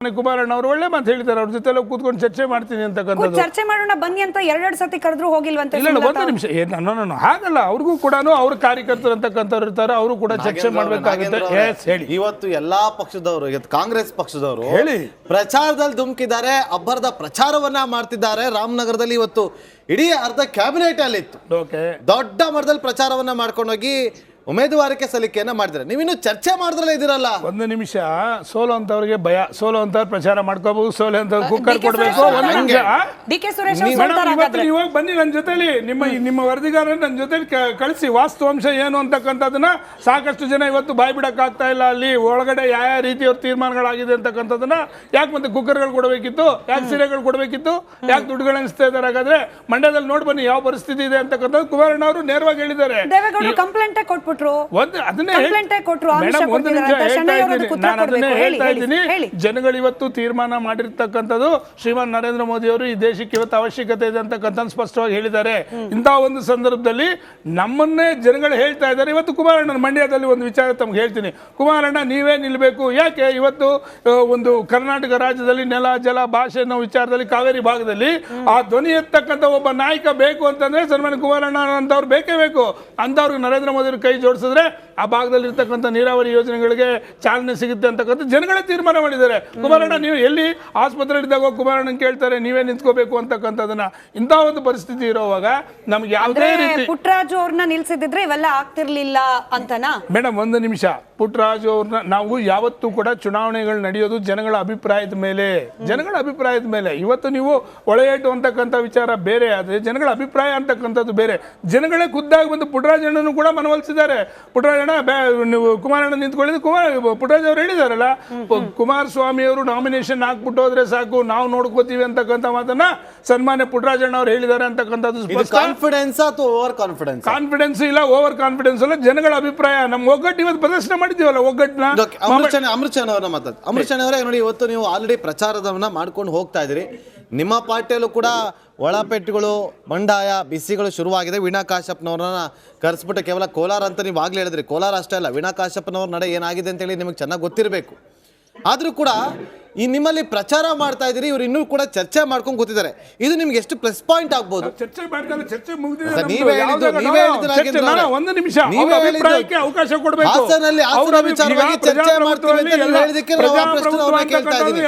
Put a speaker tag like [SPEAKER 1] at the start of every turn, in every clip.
[SPEAKER 1] ಮಾನ್ಯ ಕುಮಾರಣ್ಣ ಅವರು ಒಳ್ಳೆ ಮಾತು ಹೇಳಿದ್ದಾರೆ, ಅವ್ರ ಜೊತೆ ಕೂತ್ಕೊಂಡು ಚರ್ಚೆ ಮಾಡ್ತೀನಿ ಅಂತಕ್ಕಂಥದ್ದು.
[SPEAKER 2] ಚರ್ಚೆ ಮಾಡೋಣ ಬನ್ನಿ ಅಂತ ಎರಡೆರಡು ಸತಿ ಕರೆದ್ರು ಹೋಗಿಲ್ವಂತೆ.
[SPEAKER 1] ಇಲ್ಲ ಒಂದು ನಿಮಿಷ, ಹಾಗಲ್ಲ, ಅವ್ರಿಗೂ ಕೂಡ ಅವ್ರ ಕಾರ್ಯಕರ್ತರು ಅಂತಕ್ಕಂಥವ್ರು ಇರ್ತಾರೆ, ಅವರು ಕೂಡ ಚರ್ಚೆ ಮಾಡ್ಬೇಕಾಗುತ್ತೆ. ಹೇಳಿ.
[SPEAKER 3] ಇವತ್ತು ಎಲ್ಲಾ ಪಕ್ಷದವರು, ಕಾಂಗ್ರೆಸ್ ಪಕ್ಷದವರು
[SPEAKER 1] ಹೇಳಿ
[SPEAKER 3] ಪ್ರಚಾರದಲ್ಲಿ ಧುಮುಕಿದ್ದಾರೆ, ಅಬ್ಬರದ ಪ್ರಚಾರವನ್ನ ಮಾಡ್ತಿದ್ದಾರೆ. ರಾಮನಗರದಲ್ಲಿ ಇವತ್ತು ಇಡೀ ಅರ್ಧ ಕ್ಯಾಬಿನೆಟ್ ಅಲ್ಲಿ ಇತ್ತು, ದೊಡ್ಡ ಮಟ್ಟದಲ್ಲಿ ಪ್ರಚಾರವನ್ನ ಮಾಡ್ಕೊಂಡೋಗಿ ಉಮೇದುವಾರಿಕೆ ಸಲ್ಲಿಕೆಯನ್ನ ಮಾಡಿದ್ರೆ ನೀವಿನ್ನು ಚರ್ಚೆ ಮಾಡಿದ್ರಲ್ಲ ಇದಿರಲ್ಲ.
[SPEAKER 1] ಒಂದು ನಿಮಿಷ, ಸೋಲು ಅಂತವ್ರಿಗೆ ಭಯ, ಸೋಲು ಅಂತವ್ರು ಪ್ರಚಾರ ಮಾಡ್ಕೋಬಹುದು, ಸೋಲು ಅಂತ ಕುಕ್ಕರ್ ಕೊಡ್ಬೇಕು. ಒಂದು ನಿಮಿಷ, ಇವಾಗ ಬನ್ನಿ ನನ್ನ ಜೊತೆಲಿ, ನಿಮ್ಮ ವರದಿಗಾರ ನನ್ನ ಜೊತೆಲಿ ಕಳಿಸಿ ವಾಸ್ತವಾಂಶ ಏನು ಅಂತಕ್ಕಂಥದನ್ನ. ಸಾಕಷ್ಟು ಜನ ಇವತ್ತು ಬಾಯ್ ಬಿಡಕ್ ಆಗ್ತಾ ಇಲ್ಲ, ಅಲ್ಲಿ ಒಳಗಡೆ ಯಾವ ರೀತಿಯ ತೀರ್ಮಾನಗಳಾಗಿದೆ ಅಂತಕ್ಕಂಥದನ್ನ. ಯಾಕೆ ಮತ್ತೆ ಕುಕ್ಕರ್ಗಳು ಕೊಡಬೇಕಿತ್ತು, ಯಾಕೆ ಸೀರೆಗಳು ಕೊಡಬೇಕಿತ್ತು, ಯಾಕೆ ದುಡ್ಡುಗಳು ಅನಿಸ್ತಾ ಇದ್ದಾರೆ? ಹಾಗಾದ್ರೆ ಮಂಡ್ಯದಲ್ಲಿ ನೋಡಿ ಬನ್ನಿ ಯಾವ ಪರಿಸ್ಥಿತಿ ಇದೆ ಅಂತಕ್ಕಂಥದ್ದು ಕುಮಾರಣ್ಣ ಅವರು ನೇರವಾಗಿ ಹೇಳಿದ್ದಾರೆ. ಜನಗಳು ಇವತ್ತು ತೀರ್ಮಾನ ಮಾಡಿರ್ತಕ್ಕಂಥದ್ದು ಶ್ರೀಮಾನ್ ನರೇಂದ್ರ ಮೋದಿ ಅವರು ಈ ದೇಶಕ್ಕೆ ಇವತ್ತು ಅವಶ್ಯಕತೆ ಇದೆ ಅಂತಕ್ಕಂಥ ಸ್ಪಷ್ಟವಾಗಿ ಹೇಳಿದ್ದಾರೆ. ಇಂತಹ ಒಂದು ಸಂದರ್ಭದಲ್ಲಿ ನಮ್ಮನ್ನೇ ಜನಗಳು ಹೇಳ್ತಾ ಇದ್ದಾರೆ. ಇವತ್ತು ಕುಮಾರಣ್ಣ ಮಂಡ್ಯದಲ್ಲಿ ಒಂದು ವಿಚಾರ ತಮ್ಗೆ ಹೇಳ್ತೀನಿ, ಕುಮಾರಣ್ಣ ನೀವೇ ನಿಲ್ಬೇಕು. ಯಾಕೆ ಇವತ್ತು ಒಂದು ಕರ್ನಾಟಕ ರಾಜ್ಯದಲ್ಲಿ ನೆಲ ಜಲ ಭಾಷೆ ಅನ್ನೋ ವಿಚಾರದಲ್ಲಿ ಕಾವೇರಿ ಭಾಗದಲ್ಲಿ ಆ ಧ್ವನಿ ಎತ್ತಕ್ಕಂಥ ಒಬ್ಬ ನಾಯಕ ಬೇಕು ಅಂತಂದ್ರೆ ಸನ್ಮಾನ್ಯ ಕುಮಾರಣ್ಣ ಅಂತವ್ರು ಬೇಕೇ ಬೇಕು. ಅಂತವ್ರಿಗೆ ನರೇಂದ್ರ ಮೋದಿ ಅವರು ಕೈ ಜೋಡಿಸಿದ್ರೆ ಆ ಭಾಗದಲ್ಲಿ ಇರ್ತಕ್ಕಂಥ ನೀರಾವರಿ ಯೋಜನೆಗಳಿಗೆ ಚಾಲನೆ ಸಿಗುತ್ತೆ ಅಂತಕ್ಕಂಥ ಜನಗಳೇ ತೀರ್ಮಾನ ಮಾಡಿದ್ದಾರೆ. ಕುಮಾರಣ್ಣ ನೀವು ಎಲ್ಲಿ ಆಸ್ಪತ್ರೆ ಇದ್ದಾಗ ಕುಮಾರಣ್ಣ ಕೇಳ್ತಾರೆ ನೀವೇ ನಿಂತ್ಕೋಬೇಕು ಅಂತಕ್ಕಂಥದನ್ನ. ಇಂಥ ಒಂದು ಪರಿಸ್ಥಿತಿ ಇರೋವಾಗ ನಮ್ಗೆ ಯಾವುದೇ ರೀತಿ
[SPEAKER 2] ಪುಟ್ಟರಾಜು ಅವ್ರನ್ನ ನಿಲ್ಸಿದ್ರೆ ಇವೆಲ್ಲ ಆಗ್ತಿರ್ಲಿಲ್ಲ ಅಂತನಾ?
[SPEAKER 1] ಮೇಡಮ್ ಒಂದು ನಿಮಿಷ, ಪುಟ್ಟರಾಜು ಅವ್ರನ್ನ ನಾವು ಯಾವತ್ತೂ ಕೂಡ ಚುನಾವಣೆಗಳು ನಡೆಯೋದು ಜನಗಳ ಅಭಿಪ್ರಾಯದ ಮೇಲೆ, ಜನಗಳ ಅಭಿಪ್ರಾಯದ ಮೇಲೆ. ಇವತ್ತು ನೀವು ಒಳೆಯೇಟು ಅಂತಕ್ಕಂಥ ವಿಚಾರ ಬೇರೆ ಆದರೆ ಜನಗಳ ಅಭಿಪ್ರಾಯ ಅಂತಕ್ಕಂಥದ್ದು ಬೇರೆ. ಜನಗಳೇ ಖುದ್ದಾಗಿ ಬಂದು ಪುಟ್ಟರಾಜಣ್ಣನು ಕೂಡ ಮನವೊಲಿಸಿದ್ದಾರೆ. ಪುಟ್ಟರಾಜಣ್ಣ ನೀವು ಕುಮಾರಣ್ಣ ನಿಂತ್ಕೊಳ್ಳಿದ್ದು ಪುಟ್ಟರಾಜ್ ಅವರು ಹೇಳಿದಾರಲ್ಲ, ಕುಮಾರಸ್ವಾಮಿ ಅವರು ನಾಮಿನೇಷನ್ ಹಾಕ್ಬಿಟ್ಟು ಹೋದ್ರೆ ಸಾಕು ನಾವು ನೋಡ್ಕೋತೀವಿ ಅಂತಕ್ಕಂಥ ಮಾತನ್ನ ಸನ್ಮಾನ್ಯ ಪುಟ್ಟರಾಜಣ್ಣ ಅವರು ಹೇಳಿದ್ದಾರೆ ಅಂತಕ್ಕಂಥದ್ದು.
[SPEAKER 3] ಕಾನ್ಫಿಡೆನ್ಸ್ ಅಥವಾ ಓವರ್ ಕಾನ್ಫಿಡೆನ್ಸ್?
[SPEAKER 1] ಕಾನ್ಫಿಡೆನ್ಸ್ ಇಲ್ಲ, ಓವರ್ ಕಾನ್ಫಿಡೆನ್ಸ್ ಅಲ್ಲ, ಜನಗಳ ಅಭಿಪ್ರಾಯ. ನಮ್ಮ ಒಗ್ಗಟ್ಟು ಇವತ್ತು ಪ್ರದರ್ಶನ ಮಾಡಿದ್ದೀವಲ್ಲ, ಒಗ್ಗಟ್ಟನ್ನ.
[SPEAKER 3] ಅಮೃತ್ ಶೆಣೈ ಅವರ ಮಾತಾಡ್ತಾರೆ. ಅಮೃತ್ ಶೆಣೈ ಅವರೇ ನೋಡಿ, ಇವತ್ತು ನೀವು ಆಲ್ರೆಡಿ ಪ್ರಚಾರದವನ್ನ ಮಾಡ್ಕೊಂಡು ಹೋಗ್ತಾ ಇದ್ದೀರಿ. ನಿಮ್ಮ ಪಾರ್ಟಿಯಲ್ಲೂ ಕೂಡ ಒಳಪೆಟ್ಟುಗಳು ಬಂಡಾಯ ಬಿಸಿಗಳು ಶುರುವಾಗಿದೆ. ವೀಣಾ ಕಾಶ್ಯಪ್ನವ್ರನ್ನ ಕರೆಸ್ಬಿಟ್ಟು ಕೇವಲ ಕೋಲಾರ ಅಂತ ನೀವು ಆಗ್ಲೇ ಹೇಳಿದ್ರಿ. ಕೋಲಾರ ಅಷ್ಟೇ ಅಲ್ಲ, ವೀಣಾ ಕಾಶ್ಯಪ್ನವ್ರ ನಡೆ ಏನಾಗಿದೆ ಅಂತೇಳಿ ನಿಮಗೆ ಚೆನ್ನಾಗಿ ಗೊತ್ತಿರಬೇಕು. ಆದರೂ ಕೂಡ ಈ ನಿಮ್ಮಲ್ಲಿ ಪ್ರಚಾರ ಮಾಡ್ತಾ ಇದ್ದೀರಿ, ಇವ್ರು ಇನ್ನೂ ಕೂಡ ಚರ್ಚೆ ಮಾಡ್ಕೊಂಡು ಕೂತಿದ್ದಾರೆ. ಇದು ನಿಮ್ಗೆ ಎಷ್ಟು ಪ್ಲಸ್ ಪಾಯಿಂಟ್ ಆಗ್ಬೋದು?
[SPEAKER 1] ಚರ್ಚೆ ಮಾಡ್ತಾರೆ, ಚರ್ಚೆ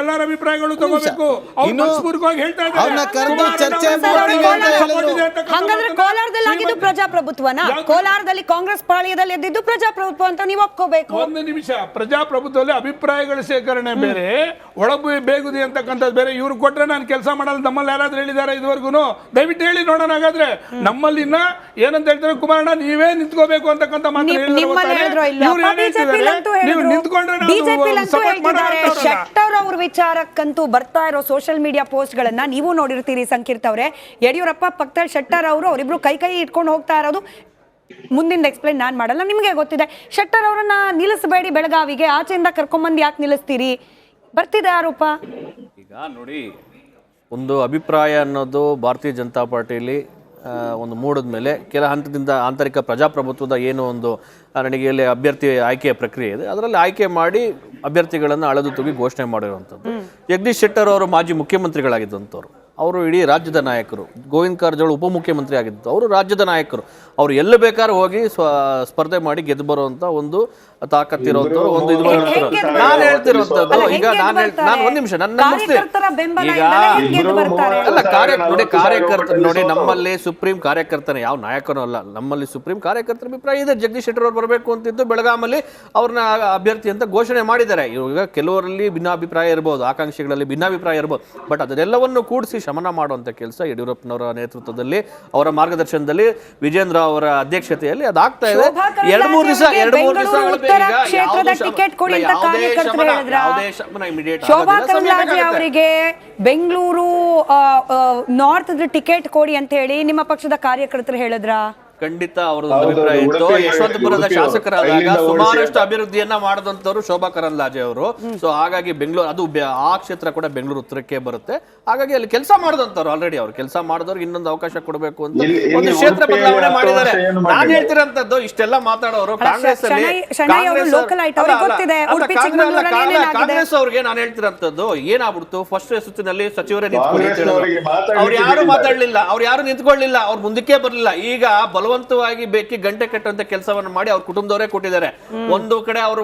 [SPEAKER 1] ಎಲ್ಲರ ಅಭಿಪ್ರಾಯಗಳು ತಗೋಬೇಕು.
[SPEAKER 2] ಹಾಗಾದ್ರೆ ಕೋಲಾರದಲ್ಲಿ ಆಗಿದ್ದು ಪ್ರಜಾಪ್ರಭುತ್ವನ, ಕೋಲಾರದಲ್ಲಿ ಕಾಂಗ್ರೆಸ್ ಪಾಳ್ಯದಲ್ಲಿ ಎದ್ದಿದ್ದು ಪ್ರಜಾಪ್ರಭುತ್ವ ಅಂತ ನೀವು ಒಪ್ಕೋಬೇಕು.
[SPEAKER 1] ಒಂದು ನಿಮಿಷ, ಪ್ರಜಾಪ್ರಭುತ್ವದಲ್ಲಿ ಅಭಿಪ್ರಾಯಗಳ ಸೇಕರಣೆ ಬೇರೆ, ಒಳಬು ಬೇಗುದಿ ಅಂತಕ್ಕಂಥದ್ದು ಬೇರೆ. ಇವ್ರು ಕೊಟ್ರೆ ನಾನು ಕೆಲಸ ಮಾಡಲ್ಲ ನಮ್ಮಲ್ಲಿ ಯಾರಾದ್ರೂ ಹೇಳಿದ್ದಾರೆ ಇದುವರೆಗೂ? ದಯವಿಟ್ಟು ಹೇಳಿ ನೋಡೋಣ. ಹಾಗಾದ್ರೆ ನಮ್ಮಲ್ಲಿ ಇನ್ನ ಏನಂತ ಹೇಳ್ತಾರೆ, ಕುಮಾರಣ್ಣ ನೀವೇ ನಿಂತ್ಕೋಬೇಕು ಅಂತಕ್ಕಂಥ ಮಾತು
[SPEAKER 2] ಶೆಟ್ಟರ್ ಅವ್ರ ವಿಚಾರಕ್ಕಂತೂ ಬರ್ತಾ ಇರೋ ಸೋಷಿಯಲ್ ಮೀಡಿಯಾ ಪೋಸ್ಟ್ ಗಳನ್ನ ನೀವು ನೋಡಿರ್ತೀರಿ ಸಂಕೀರ್ತ ಅವರೇ. ಯಡಿಯೂರಪ್ಪ ಪಕ್ಕದಲ್ಲಿ ಶೆಟ್ಟರ್ ಅವರು ಅವರಿಬ್ರು ಕೈ ಇಟ್ಕೊಂಡು ಹೋಗ್ತಾ ಇರೋದು. ಮುಂದಿನ ಎಕ್ಸ್ಪ್ಲೈನ್ ನಾನು ಮಾಡಲ್ಲ, ನಿಮಗೆ ಗೊತ್ತಿದೆ. ಶೆಟ್ಟರ್ ಅವರನ್ನ ನಿಲ್ಲಿಸಬೇಡಿ ಬೆಳಗಾವಿಗೆ, ಆಚೆಯಿಂದ ಕರ್ಕೊಂಬಂದು ಯಾಕೆ ನಿಲ್ಲಿಸ್ತೀರಿ? ಬರ್ತಿದೆ ಆರೋಪ.
[SPEAKER 4] ಈಗ ನೋಡಿ, ಒಂದು ಅಭಿಪ್ರಾಯ ಅನ್ನೋದು ಭಾರತೀಯ ಜನತಾ ಪಾರ್ಟಿಯಲ್ಲಿ ಒಂದು ಮೂಡಿದ ಮೇಲೆ ಕೆಲ ಹಂತದಿಂದ ಆಂತರಿಕ ಪ್ರಜಾಪ್ರಭುತ್ವದ ಏನು ಒಂದು ನನಗೆ ಅಭ್ಯರ್ಥಿ ಆಯ್ಕೆಯ ಪ್ರಕ್ರಿಯೆ ಇದೆ, ಅದರಲ್ಲಿ ಆಯ್ಕೆ ಮಾಡಿ ಅಭ್ಯರ್ಥಿಗಳನ್ನು ಅಳೆದು ತೂಗಿ ಘೋಷಣೆ ಮಾಡಿರುವಂಥದ್ದು. ಜಗದೀಶ್ ಶೆಟ್ಟರ್ ಅವರು ಮಾಜಿ ಮುಖ್ಯಮಂತ್ರಿಗಳಾಗಿದ್ದಂಥವ್ರು, ಅವರು ಇಡೀ ರಾಜ್ಯದ ನಾಯಕರು. ಗೋವಿಂದ ಕಾರಜೋಳ ಉಪಮುಖ್ಯಮಂತ್ರಿ ಆಗಿದ್ದು, ಅವರು ರಾಜ್ಯದ ನಾಯಕರು. ಅವರು ಎಲ್ಲ ಬೇಕಾದ್ರೂ ಹೋಗಿ ಸ್ಪರ್ಧೆ ಮಾಡಿ ಗೆದ್ದು ಬರುವಂತ ಒಂದು ತಾಕತ್ತಿರುವಂತವ್ರು, ಒಂದು ಇದು ನಾನು ಹೇಳ್ತಿರುವಂತದ್ದು. ಈಗ ನಾನು ಒಂದ್ ನಿಮಿಷ ನನ್ನ ಈಗ ಅಲ್ಲ, ಕಾರ್ಯಕರ್ತರು ನೋಡಿ, ನಮ್ಮಲ್ಲಿ ಸುಪ್ರೀಂ ಕಾರ್ಯಕರ್ತನ ಯಾವ ನಾಯಕನೂ ಅಲ್ಲ, ನಮ್ಮಲ್ಲಿ ಸುಪ್ರೀಂ ಕಾರ್ಯಕರ್ತರ ಅಭಿಪ್ರಾಯ ಇದೆ. ಜಗದೀಶ್ ಶೆಟ್ಟರ್ ಅವರು ಬರಬೇಕು ಅಂತಿದ್ದು ಬೆಳಗಾಮಲ್ಲಿ ಅವ್ರನ್ನ ಅಭ್ಯರ್ಥಿ ಅಂತ ಘೋಷಣೆ ಮಾಡಿದ್ದಾರೆ. ಇವಾಗ ಕೆಲವರಲ್ಲಿ ಭಿನ್ನಾಭಿಪ್ರಾಯ ಇರ್ಬೋದು, ಆಕಾಂಕ್ಷಿಗಳಲ್ಲಿ ಭಿನ್ನಾಭಿಪ್ರಾಯ ಇರ್ಬೋದು, ಬಟ್ ಅದನ್ನೆಲ್ಲವನ್ನು ಕೂಡಿಸಿ ಶಮನ ಮಾಡುವಂತ ಕೆಲಸ ಯಡಿಯೂರಪ್ಪನವರ ನೇತೃತ್ವದಲ್ಲಿ, ಅವರ ಮಾರ್ಗದರ್ಶನದಲ್ಲಿ, ವಿಜೇಂದ್ರ ಅವರ ಅಧ್ಯಕ್ಷತೆಯಲ್ಲಿ ಅದಾಗ್ತಾ ಇದೆ. ಎರಡು ಮೂರು ದಿವಸ
[SPEAKER 2] ಶೋಭಾ ಕರಂದ್ಲಾಜೆ ಅವರಿಗೆ ಬೆಂಗಳೂರು ನಾರ್ತ್ ಟಿಕೆಟ್ ಕೊಡಿ ಅಂತ ಹೇಳಿ ನಿಮ್ಮ ಪಕ್ಷದ ಕಾರ್ಯಕರ್ತರು ಹೇಳಿದ್ರ?
[SPEAKER 4] ಖಂಡಿತ ಅವರದ್ದು ಅಭಿಪ್ರಾಯ ಇತ್ತು. ಯಶವಂತಪುರದ ಶಾಸಕರಾದಾಗ ಸುಮಾರಷ್ಟು ಅಭಿವೃದ್ಧಿಯನ್ನ ಮಾಡಿದಂತವ್ರು ಶೋಭಾ ಕರಂದ್ಲಾಜೆ ಅವರು. ಸೊ ಹಾಗಾಗಿ ಬೆಂಗಳೂರು ಅದು ಆ ಕ್ಷೇತ್ರ ಕೂಡ ಬೆಂಗಳೂರು ಉತ್ತರಕ್ಕೆ ಬರುತ್ತೆ. ಹಾಗಾಗಿ ಅಲ್ಲಿ ಕೆಲಸ ಮಾಡಿದಂತವ್ರು ಆಲ್ರೆಡಿ ಅವ್ರು ಕೆಲಸ ಮಾಡಿದವ್ರಿಗೆ ಇನ್ನೊಂದು ಅವಕಾಶ ಕೊಡಬೇಕು ಅಂತ ಒಂದು ಕ್ಷೇತ್ರ ಬದಲಾವಣೆ ಮಾಡಿದ್ದಾರೆ. ನಾನು ಹೇಳ್ತಿರೋಂಥದ್ದು ಇಷ್ಟೆಲ್ಲ ಮಾತಾಡೋರು ಕಾಂಗ್ರೆಸ್ ಅಲ್ಲಿ ಕಾಂಗ್ರೆಸ್ ಅವ್ರಿಗೆ ನಾನು ಹೇಳ್ತಿರೋಂಥದ್ದು ಏನಾಗ್ಬಿಡ್ತು, ಫಸ್ಟ್ ಸುತ್ತಿನಲ್ಲಿ ಸಚಿವರೇ ನಿಂತ್ಕೊಳ್ಳಿ, ಅವ್ರು ಯಾರು ಮಾತಾಡ್ಲಿಲ್ಲ, ಅವ್ರು ಯಾರು ನಿಂತ್ಕೊಳ್ಳಿಲ್ಲ, ಅವ್ರು ಮುಂದಕ್ಕೆ ಬರ್ಲಿಲ್ಲ. ಈಗ ಬಲವಂತವಾಗಿ ಬೇಕಿ ಗಂಟೆ ಕಟ್ಟಂತ ಕೆಲಸವನ್ನು ಮಾಡಿ ಅವ್ರ ಕುಟುಂಬದವರೇ ಕೊಟ್ಟಿದ್ದಾರೆ. ಒಂದು ಕಡೆ ಅವ್ರು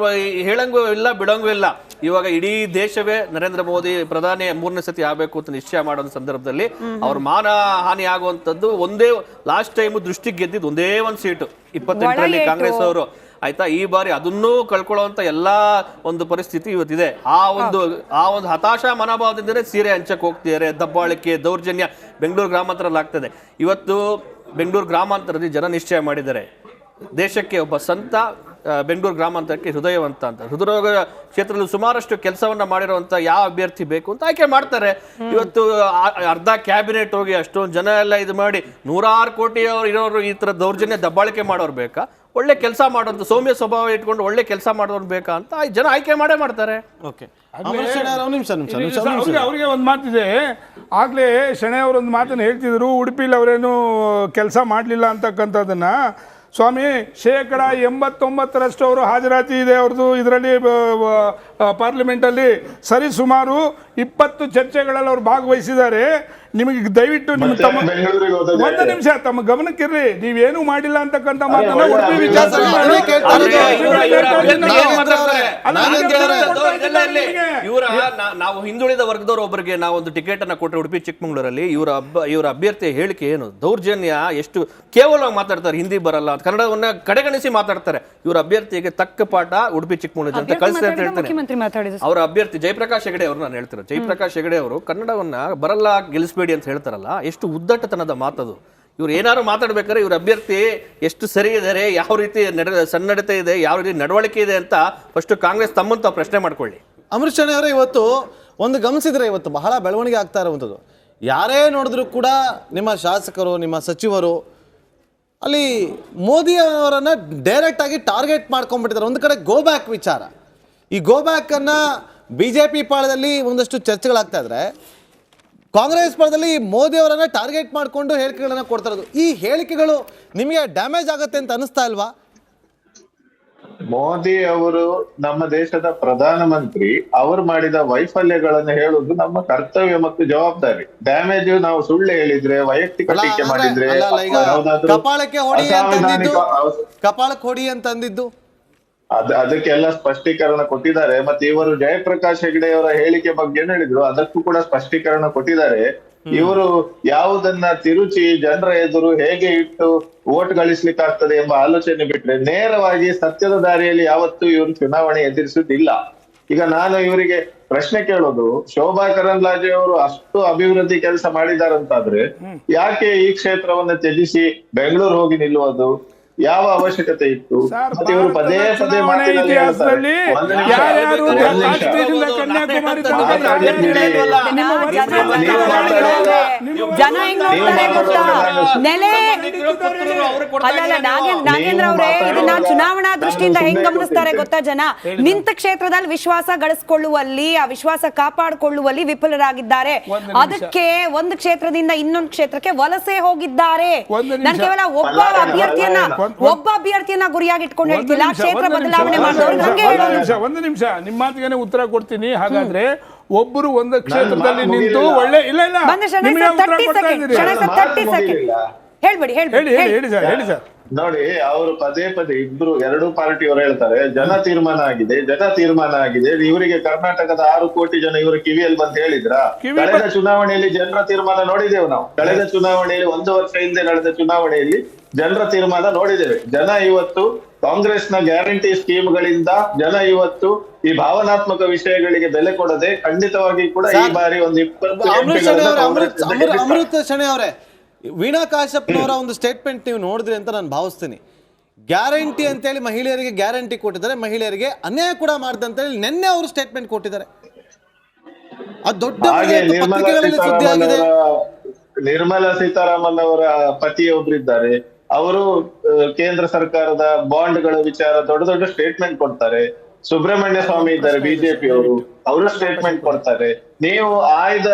[SPEAKER 4] ಹೇಳಂಗೂ ಇಲ್ಲ ಬಿಡಂಗೂ ಇಲ್ಲ. ಇವಾಗ ಇಡೀ ದೇಶವೇ ನರೇಂದ್ರ ಮೋದಿ ಪ್ರಧಾನಿ 3ನೇ ಸತಿ ಆಗ್ಬೇಕು ಅಂತ ನಿಶ್ಚಯ ಮಾಡೋ ಸಂದರ್ಭದಲ್ಲಿ ಅವ್ರ ಮಾನ ಹಾನಿ ಆಗುವಂತದ್ದು ಒಂದೇ ಲಾಸ್ಟ್ ಟೈಮ್ ದೃಷ್ಟಿಗೆ ಗೆದ್ದಿದ್ದು ಒಂದೇ ಒಂದು ಸೀಟು 28ರಲ್ಲಿ ಕಾಂಗ್ರೆಸ್ ಅವರು. ಆಯ್ತಾ, ಈ ಬಾರಿ ಅದನ್ನೂ ಕಳ್ಕೊಳ್ಳುವಂತ ಎಲ್ಲಾ ಒಂದು ಪರಿಸ್ಥಿತಿ ಇವತ್ತಿದೆ. ಆ ಒಂದು ಹತಾಶಾ ಮನೋಭಾವದಿಂದಲೇ ಸೀರೆ ಹಂಚಕ್ ಹೋಗ್ತಿದ್ದಾರೆ. ದಬ್ಬಾಳಿಕೆ, ದೌರ್ಜನ್ಯ ಬೆಂಗಳೂರು ಗ್ರಾಮಾಂತರಲ್ಲಿ ಆಗ್ತದೆ. ಇವತ್ತು ಬೆಂಗಳೂರು ಗ್ರಾಮಾಂತರದಲ್ಲಿ ಜನ ನಿಶ್ಚಯ ಮಾಡಿದ್ದಾರೆ, ದೇಶಕ್ಕೆ ಒಬ್ಬ ಸಂತ, ಬೆಂಗಳೂರು ಗ್ರಾಮಾಂತರಕ್ಕೆ ಹೃದಯವಂತ ಅಂತ. ಹೃದರೋಗ ಕ್ಷೇತ್ರದಲ್ಲಿ ಸುಮಾರಷ್ಟು ಕೆಲಸವನ್ನ ಮಾಡಿರುವಂತ ಯಾವ ಅಭ್ಯರ್ಥಿ ಬೇಕು ಅಂತ ಆಯ್ಕೆ ಮಾಡ್ತಾರೆ. ಇವತ್ತು ಅರ್ಧ ಕ್ಯಾಬಿನೆಟ್ ಹೋಗಿ ಅಷ್ಟೊಂದು ಜನ ಎಲ್ಲ ಇದು ಮಾಡಿ 100 ಕೋಟಿ ಇರೋರು ಈ ತರ ದೌರ್ಜನ್ಯ ದಬ್ಬಾಳಿಕೆ ಮಾಡೋರು ಬೇಕಾ? ಒಳ್ಳೆ ಕೆಲಸ ಮಾಡೋಂಥ ಸೌಮ್ಯ ಸ್ವಭಾವ ಇಟ್ಕೊಂಡು ಒಳ್ಳೆ ಕೆಲಸ ಮಾಡೋರು ಬೇಕಾ ಅಂತ ಜನ ಆಯ್ಕೆ ಮಾಡ್ತಾರೆ.
[SPEAKER 1] ಅವ್ರಿಗೆ ಒಂದು ಮಾತಿದೆ. ಆಗ್ಲೇ ಶೆಣೈ ಅವರೊಂದು ಮಾತನ್ನು ಹೇಳ್ತಿದ್ರು, ಉಡುಪಿಲಿ ಅವರೇನು ಕೆಲಸ ಮಾಡಲಿಲ್ಲ ಅಂತಕ್ಕಂಥದ್ದನ್ನ. ಸ್ವಾಮಿ, 89% ಅವರು ಹಾಜರಾತಿ ಇದೆ ಅವ್ರದ್ದು ಇದರಲ್ಲಿ ಪಾರ್ಲಿಮೆಂಟಲ್ಲಿ. ಸರಿ ಸುಮಾರು 20 ಚರ್ಚೆಗಳಲ್ಲಿ ಅವ್ರು ಭಾಗವಹಿಸಿದ್ದಾರೆ. ನಿಮಗೆ ದಯವಿಟ್ಟು ನಿಮ್ಮ ಒಂದು ನಿಮಿಷ ತಮ್ಮ ಗಮನಕ್ಕಿರ್ಲಿ, ನೀವೇನು ಮಾಡಿಲ್ಲ ಅಂತಕ್ಕಂಥ ಮಾತನ್ನ ಉಡುಪಿ ವಿಚಾರ
[SPEAKER 4] ನಾವು ಹಿಂದುಳಿದ ವರ್ಗದವರು ಒಬ್ಬರಿಗೆ ನಾವು ಒಂದು ಟಿಕೆಟ್ ಅನ್ನ ಕೊಟ್ಟರೆ ಉಡುಪಿ ಚಿಕ್ಕಮಂಗ್ಳೂರಲ್ಲಿ ಇವರ ಅಭ್ಯರ್ಥಿ ಹೇಳಿಕೆ ಏನು ದೌರ್ಜನ್ಯ, ಎಷ್ಟು ಕೇವಲವಾಗಿ ಮಾತಾಡ್ತಾರೆ, ಹಿಂದಿ ಬರಲ್ಲ, ಕನ್ನಡವನ್ನ ಕಡೆಗಣಿಸಿ ಮಾತಾಡ್ತಾರೆ. ಇವರ ಅಭ್ಯರ್ಥಿಗೆ ತಕ್ಕ ಪಾಠ ಉಡುಪಿ ಚಿಕ್ಕಮಂಗ್ಳೂರು ಜನತೆ ಕಳಿಸ್ತಾರೆ ಅಂತ ಹೇಳ್ತಾರೆ. ಅವರ ಅಭ್ಯರ್ಥಿ ಜಯಪ್ರಕಾಶ್ ಹೆಗಡೆ ಅವರು ನಾನು ಹೇಳ್ತಿರೋದು. ಜಯಪ್ರಕಾಶ್ ಹೆಗಡೆ ಅವರು ಕನ್ನಡವನ್ನ ಬರಲ್ಲ ಗೆಲ್ಲಿಸಬೇಡಿ ಅಂತ ಹೇಳ್ತಾರಲ್ಲ, ಎಷ್ಟು ಉದ್ದಟತನದ ಮಾತದು. ಇವ್ರು ಏನಾದ್ರು ಮಾತಾಡ್ಬೇಕಾದ್ರೆ ಇವ್ರ ಅಭ್ಯರ್ಥಿ ಎಷ್ಟು ಸರಿ ಇದ್ದಾರೆ, ಯಾವ ರೀತಿ ಸನ್ನಡತೆ ಇದೆ, ಯಾವ ರೀತಿ ನಡವಳಿಕೆ ಇದೆ ಅಂತ ಫಸ್ಟ್ ಕಾಂಗ್ರೆಸ್ ತಮ್ಮಂತ ಪ್ರಶ್ನೆ ಮಾಡ್ಕೊಳ್ಳಿ.
[SPEAKER 3] ಅಮೃತ್ ಶೆಣೈ ಅವರೇ, ಇವತ್ತು ಒಂದು ಗಮನಿಸಿದ್ರೆ ಇವತ್ತು ಬಹಳ ಬೆಳವಣಿಗೆ ಆಗ್ತಾ ಇರುವಂಥದ್ದು. ಯಾರೇ ನೋಡಿದ್ರು ಕೂಡ ನಿಮ್ಮ ಶಾಸಕರು, ನಿಮ್ಮ ಸಚಿವರು ಅಲ್ಲಿ ಮೋದಿ ಅವರನ್ನು ಡೈರೆಕ್ಟ್ ಆಗಿ ಟಾರ್ಗೆಟ್ ಮಾಡ್ಕೊಂಡ್ಬಿಟ್ಟಿದ್ದಾರೆ. ಒಂದು ಕಡೆ ಗೋ ಬ್ಯಾಕ್ ವಿಚಾರ, ಈ ಗೋ ಬ್ಯಾಕ್ ಅನ್ನ BJP ಪಾಳದಲ್ಲಿ ಒಂದಷ್ಟು ಚರ್ಚೆಗಳಾಗ್ತಾ ಇದ್ರೆ, ಕಾಂಗ್ರೆಸ್ ಪಾಳದಲ್ಲಿ ಮೋದಿ ಅವರನ್ನ ಟಾರ್ಗೆಟ್ ಮಾಡಿಕೊಂಡು ಹೇಳಿಕೆಗಳನ್ನ ಕೊಡ್ತಾ ಇರೋದು. ಈ ಹೇಳಿಕೆಗಳು ನಿಮಗೆ ಡ್ಯಾಮೇಜ್ ಆಗುತ್ತೆ ಅಂತ ಅನಿಸ್ತಾ ಇಲ್ವಾ?
[SPEAKER 5] ಮೋದಿ ಅವರು ನಮ್ಮ ದೇಶದ ಪ್ರಧಾನಮಂತ್ರಿ, ಅವರು ಮಾಡಿದ ವೈಫಲ್ಯಗಳನ್ನು ಹೇಳುವುದು ನಮ್ಮ ಕರ್ತವ್ಯ ಮತ್ತು ಜವಾಬ್ದಾರಿ. ಡ್ಯಾಮೇಜ್ ನಾವು ಸುಳ್ಳು ಹೇಳಿದ್ರೆ, ವೈಯಕ್ತಿಕ ಟೀಕೆ ಮಾಡಿದ್ರೆ,
[SPEAKER 3] ಕಪಾಳಕ್ಕೆ ಹೊಡಿ ಅಂತಂದಿದ್ದು
[SPEAKER 5] ಅದಕ್ಕೆಲ್ಲ ಸ್ಪಷ್ಟೀಕರಣ ಕೊಟ್ಟಿದ್ದಾರೆ. ಮತ್ತೆ ಇವರು ಜಯಪ್ರಕಾಶ್ ಹೆಗಡೆ ಅವರ ಹೇಳಿಕೆ ಬಗ್ಗೆ ಏನ್ ಹೇಳಿದ್ರು ಅದಕ್ಕೂ ಕೂಡ ಸ್ಪಷ್ಟೀಕರಣ ಕೊಟ್ಟಿದ್ದಾರೆ. ಇವರು ಯಾವುದನ್ನ ತಿರುಚಿ ಜನರ ಎದುರು ಹೇಗೆ ಇಟ್ಟು ವೋಟ್ ಗಳಿಸ್ಲಿಕ್ಕಾಗ್ತದೆ ಎಂಬ ಆಲೋಚನೆ ಬಿಟ್ರೆ ನೇರವಾಗಿ ಸತ್ಯದ ದಾರಿಯಲ್ಲಿ ಯಾವತ್ತೂ ಇವರು ಚುನಾವಣೆ ಎದುರಿಸುವುದಿಲ್ಲ. ಈಗ ನಾನು ಇವರಿಗೆ ಪ್ರಶ್ನೆ ಕೇಳೋದು, ಶೋಭಾ ಕರಂದ್ಲಾಜೆ ಅವರು ಅಷ್ಟು ಅಭಿವೃದ್ಧಿ ಕೆಲಸ ಮಾಡಿದಾರಂತಾದ್ರೆ ಯಾಕೆ ಈ ಕ್ಷೇತ್ರವನ್ನ ತ್ಯಜಿಸಿ ಬೆಂಗಳೂರು ಹೋಗಿ ನಿಲ್ಲುವುದು? ಯಾವ ಅವಶ್ಯಕತೆ ಇತ್ತು? ಮತ್ತೆ ಇವರು ಪದೇ ಪದೇ
[SPEAKER 2] ಜನ ಹೆಂಗ್ ನೋಡ್ತಾರೆ ಗೊತ್ತಾ? ನೆಲೆ ನಾಗೇಂದ್ರ ಅವರೇ, ಇದನ್ನ ಚುನಾವಣಾ ದೃಷ್ಟಿಯಿಂದ ಹೆಂಗ್ ಗಮನಿಸ್ತಾರೆ ಗೊತ್ತಾ ಜನ? ನಿಂತ ಕ್ಷೇತ್ರದಲ್ಲಿ ವಿಶ್ವಾಸ ಗಳಿಸಿಕೊಳ್ಳುವಲ್ಲಿ, ಆ ವಿಶ್ವಾಸ ಕಾಪಾಡಿಕೊಳ್ಳುವಲ್ಲಿ ವಿಫಲರಾಗಿದ್ದಾರೆ. ಅದಕ್ಕೆ ಒಂದು ಕ್ಷೇತ್ರದಿಂದ ಇನ್ನೊಂದು ಕ್ಷೇತ್ರಕ್ಕೆ ವಲಸೆ ಹೋಗಿದ್ದಾರೆ. ನಾನು ಕೇವಲ ಒಬ್ಬ ಅಭ್ಯರ್ಥಿಯನ್ನ ಗುರಿಯಾಗಿ ಇಟ್ಕೊಂಡು ಹೇಳ್ತಿಲ್ಲ, ಕ್ಷೇತ್ರ ಬದಲಾವಣೆ ಮಾಡಿದವರು.
[SPEAKER 1] ಒಂದು ನಿಮಿಷ ನಿಮ್ಮ ಮಾತಿಗೆ ಉತ್ತರ ಕೊಡ್ತೀನಿ. ಹಾಗಾದ್ರೆ ಒಬ್ಬರು ಒಂದು ಕ್ಷೇತ್ರದಲ್ಲಿ ನಿಂತು ಒಳ್ಳೆ ಇಲ್ಲ ಹೇಳಿ ಸರ್.
[SPEAKER 5] ನೋಡಿ, ಅವರು ಪದೇ ಪದೇ ಎರಡೂ ಪಾರ್ಟಿಯವರು ಹೇಳ್ತಾರೆ ಜನ ತೀರ್ಮಾನ ಆಗಿದೆ. ಇವರಿಗೆ ಕರ್ನಾಟಕದ 6 ಕೋಟಿ ಜನ ಇವರ ಕಿವಿಯಲ್ಲಿ ಬಂದು ಹೇಳಿದ್ರ? ಕಳೆದ ಚುನಾವಣೆಯಲ್ಲಿ ಜನರ ತೀರ್ಮಾನ ನೋಡಿದ್ದೇವೆ ನಾವು. ಕಳೆದ ಚುನಾವಣೆಯಲ್ಲಿ 1 ವರ್ಷ ಹಿಂದೆ ನಡೆದ ಚುನಾವಣೆಯಲ್ಲಿ ಜನರ ತೀರ್ಮಾನ ನೋಡಿದ್ದೇವೆ. ಜನ ಇವತ್ತು ಕಾಂಗ್ರೆಸ್ನ ಗ್ಯಾರಂಟಿ ಸ್ಕೀಮ್ಗಳಿಂದ ಜನ ಇವತ್ತು ಈ ಭಾವನಾತ್ಮಕ ವಿಷಯಗಳಿಗೆ ಬೆಲೆ ಕೊಡದೆ ಖಂಡಿತವಾಗಿ ಕೂಡ ಈ ಬಾರಿ ಒಂದು
[SPEAKER 3] 20 ಅಮೃತ್ ಶೆಣೈ ಅವರೇ, ವೀಣಾ ಕಾಶ್ಯಪ್ನವರ ಒಂದು ಸ್ಟೇಟ್ಮೆಂಟ್ ನೀವು ನೋಡಿದ್ರಿ ಅಂತ ನಾನು ಭಾವಿಸ್ತೀನಿ. ಗ್ಯಾರಂಟಿ ಅಂತೇಳಿ ಮಹಿಳೆಯರಿಗೆ ಗ್ಯಾರಂಟಿ ಕೊಟ್ಟಿದ್ದಾರೆ, ಮಹಿಳೆಯರಿಗೆ ಅನ್ಯಾಯ ಕೂಡ ಮಾಡಿದಂತೇಳಿ ನಿನ್ನೆ ಅವರು ಸ್ಟೇಟ್ಮೆಂಟ್ ಕೊಟ್ಟಿದ್ದಾರೆ. ಅದು ದೊಡ್ಡ ಪತ್ರಿಕೆಗಳಲ್ಲಿ ಸುದ್ದಿ ಆಗಿದೆ.
[SPEAKER 5] ನಿರ್ಮಲಾ ಸೀತಾರಾಮನ್ ಅವರ ಪತಿ ಒಬ್ಬರಿದ್ದಾರೆ, ಅವರು ಕೇಂದ್ರ ಸರ್ಕಾರದ ಬಾಂಡ್ಗಳ ವಿಚಾರ ದೊಡ್ಡ ದೊಡ್ಡ ಸ್ಟೇಟ್ಮೆಂಟ್ ಕೊಡ್ತಾರೆ. ಸುಬ್ರಹ್ಮಣ್ಯ ಸ್ವಾಮಿ ಇದ್ದಾರೆ ಬಿಜೆಪಿ ಅವರು ಸ್ಟೇಟ್ಮೆಂಟ್ ಕೊಡ್ತಾರೆ. ನೀವು ಆಯ್ದ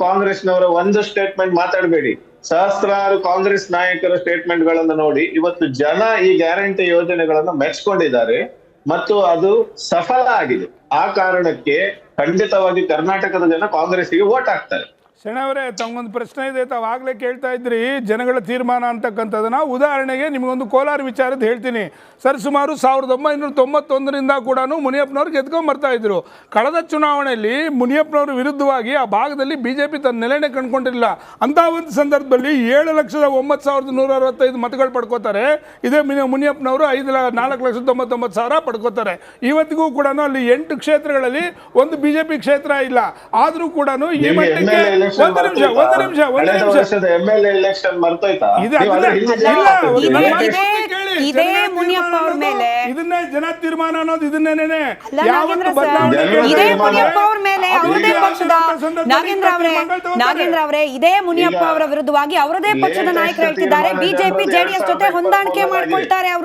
[SPEAKER 5] ಕಾಂಗ್ರೆಸ್ನವರ ಒಂದು ಸ್ಟೇಟ್ಮೆಂಟ್ ಮಾತಾಡಬೇಡಿ. ಸಹಸ್ರಾರು ಕಾಂಗ್ರೆಸ್ ನಾಯಕರ ಸ್ಟೇಟ್ಮೆಂಟ್ ಗಳನ್ನ ನೋಡಿ ಇವತ್ತು ಜನ ಈ ಗ್ಯಾರಂಟಿ ಯೋಜನೆಗಳನ್ನು ಮೆಚ್ಕೊಂಡಿದ್ದಾರೆ ಮತ್ತು ಅದು ಸಫಲ ಆಗಿದೆ. ಆ ಕಾರಣಕ್ಕೆ ಖಂಡಿತವಾಗಿ ಕರ್ನಾಟಕದ ಜನ ಕಾಂಗ್ರೆಸ್ಗೆ ವೋಟ್ ಹಾಕ್ತಾರೆ.
[SPEAKER 1] ಶೆಣವರೇ, ತಮಗೊಂದು ಪ್ರಶ್ನೆ ಇದೆ, ತಾವು ಆಗ್ಲೇ ಕೇಳ್ತಾ ಇದ್ರಿ ಜನಗಳ ತೀರ್ಮಾನ ಅಂತಕ್ಕಂಥದ್ದನ್ನ. ಉದಾಹರಣೆಗೆ ನಿಮಗೊಂದು ಕೋಲಾರ ವಿಚಾರದ ಹೇಳ್ತೀನಿ. ಸರ್, ಸುಮಾರು 1991ರಿಂದ ಕೂಡ ಮುನಿಯಪ್ಪನವ್ರು ಗೆದ್ಕೊಂಡ್ ಬರ್ತಾ ಇದ್ರು. ಕಳೆದ ಚುನಾವಣೆಯಲ್ಲಿ ಮುನಿಯಪ್ಪನವ್ರ ವಿರುದ್ಧವಾಗಿ ಆ ಭಾಗದಲ್ಲಿ ಬಿಜೆಪಿ ತನ್ನ ನೆಲೆನೆ ಕಂಡುಕೊಂಡಿರಲಿಲ್ಲ. ಅಂತ ಒಂದು ಸಂದರ್ಭದಲ್ಲಿ 7,09,165 ಮತಗಳು ಪಡ್ಕೋತಾರೆ. ಇದೇ ಮುನಿಯಪ್ಪನವರು 4,99,000 ಪಡ್ಕೋತಾರೆ. ಇವತ್ತಿಗೂ ಕೂಡ ಅಲ್ಲಿ 8 ಕ್ಷೇತ್ರಗಳಲ್ಲಿ ಒಂದು ಬಿಜೆಪಿ ಕ್ಷೇತ್ರ ಇಲ್ಲ. ಆದ್ರೂ ಕೂಡ ಈ ಮಟ್ಟಿಗೆ ಒಂದು ನಿಮಿಷ
[SPEAKER 5] MLA ಎಲೆಕ್ಷನ್ ಮರ್ತೋಯ್ತಾ?
[SPEAKER 2] ಇದೇ ಮುನಿಯಪ್ಪ ಅವ್ರ ಮೇಲೆ
[SPEAKER 1] ಇದನ್ನೇ ಜನ ತೀರ್ಮಾನ ಅನ್ನೋದು ಇದನ್ನೇನೆ.
[SPEAKER 2] ಇದೇ ಮುನಿಯಪ್ಪ ಅವ್ರ ಮೇಲೆ ಅವರದೇ ಪಕ್ಷದ ನಾಗೇಂದ್ರ ಅವರೇ ಇದೇ ಮುನಿಯಪ್ಪ ಅವರ ವಿರುದ್ಧವಾಗಿ ಅವರದೇ ಪಕ್ಷದ ನಾಯಕರು ಹೇಳ್ತಿದ್ದಾರೆ ಬಿಜೆಪಿ ಜೆಡಿಎಸ್ ಜೊತೆ ಹೊಂದಾಣಿಕೆ ಮಾಡ್ಕೊಳ್ತಾರೆ ಅವರು.